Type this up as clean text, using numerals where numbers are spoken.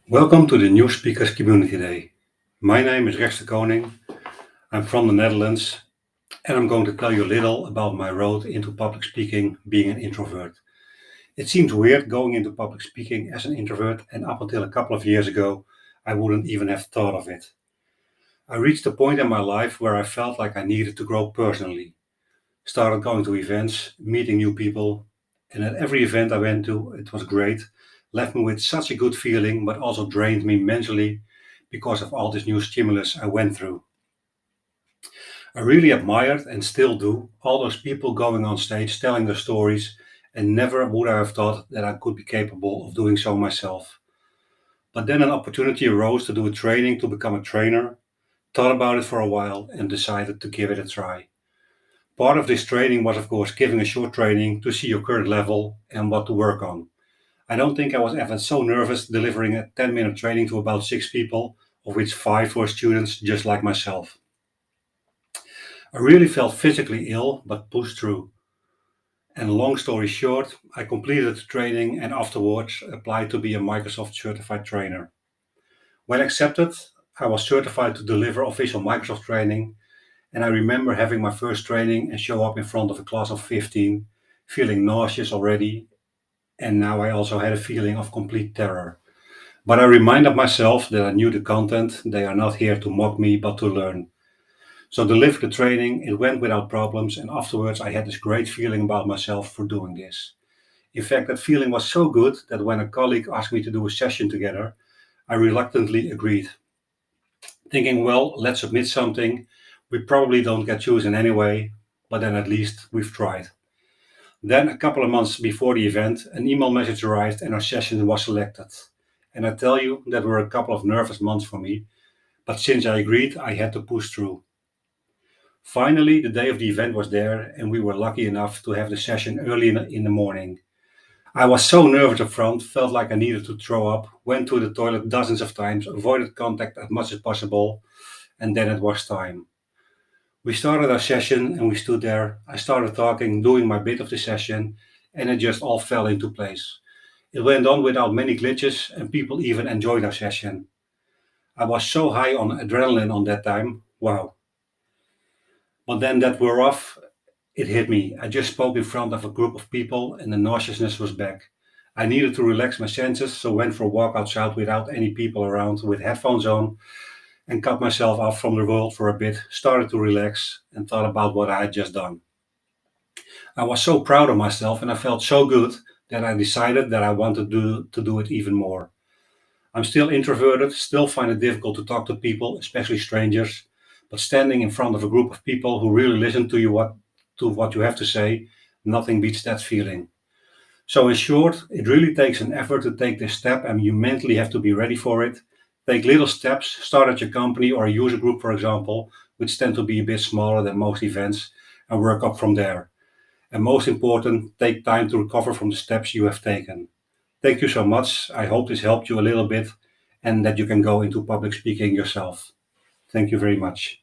Welcome to the New Speakers Community Day. My name is Koning. I'm from the Netherlands and I'm going to tell you a little about my road into public speaking being an introvert. It seems weird going into public speaking as an introvert, and up until a couple of years ago, I wouldn't even have thought of it. I reached a point in my life where I felt like I needed to grow personally. Started going to events, meeting new people, and at every event I went to, it was great. Left me with such a good feeling, but also drained me mentally because of all this new stimulus I went through. I really admired and still do all those people going on stage telling their stories, and never would I have thought that I could be capable of doing so myself. But then an opportunity arose to do a training to become a trainer, thought about it for a while, and decided to give it a try. Part of this training was, of course, giving a short training to see your current level and what to work on. I don't think I was ever so nervous delivering a 10-minute training to about 6 people, of which 5 were students just like myself. I really felt physically ill, but pushed through. And long story short, I completed the training and afterwards applied to be a Microsoft certified trainer. When accepted, I was certified to deliver official Microsoft training, and I remember having my first training and show up in front of a class of 15, feeling nauseous already, and now I also had a feeling of complete terror. But I reminded myself that I knew the content. They are not here to mock me, but to learn. So delivered the training, it went without problems, and afterwards I had this great feeling about myself for doing this. In fact, that feeling was so good that when a colleague asked me to do a session together, I reluctantly agreed, thinking, well, let's submit something. We probably don't get chosen anyway, but then at least we've tried. Then, a couple of months before the event, an email message arrived and our session was selected. And I tell you, that were a couple of nervous months for me, but since I agreed, I had to push through. Finally, the day of the event was there, and we were lucky enough to have the session early in the morning. I was so nervous up front, felt like I needed to throw up, went to the toilet dozens of times, avoided contact as much as possible, and then it was time. We started our session and we stood there. I started talking, doing my bit of the session, and it just all fell into place. It went on without many glitches, and people even enjoyed our session. I was so high on adrenaline on that time. Wow. But then that wore off, it hit me. I just spoke in front of a group of people and the nauseousness was back. I needed to relax my senses, so went for a walk outside without any people around with headphones on and cut myself off from the world for a bit, started to relax and thought about what I had just done. I was so proud of myself and I felt so good that I decided that I wanted to do it even more. I'm still introverted, still find it difficult to talk to people, especially strangers, but standing in front of a group of people who really listen to what you have to say, nothing beats that feeling. So in short, it really takes an effort to take this step and you mentally have to be ready for it. Take little steps, start at your company or a user group, for example, which tend to be a bit smaller than most events, and work up from there. And most important, take time to recover from the steps you have taken. Thank you so much. I hope this helped you a little bit and that you can go into public speaking yourself. Thank you very much.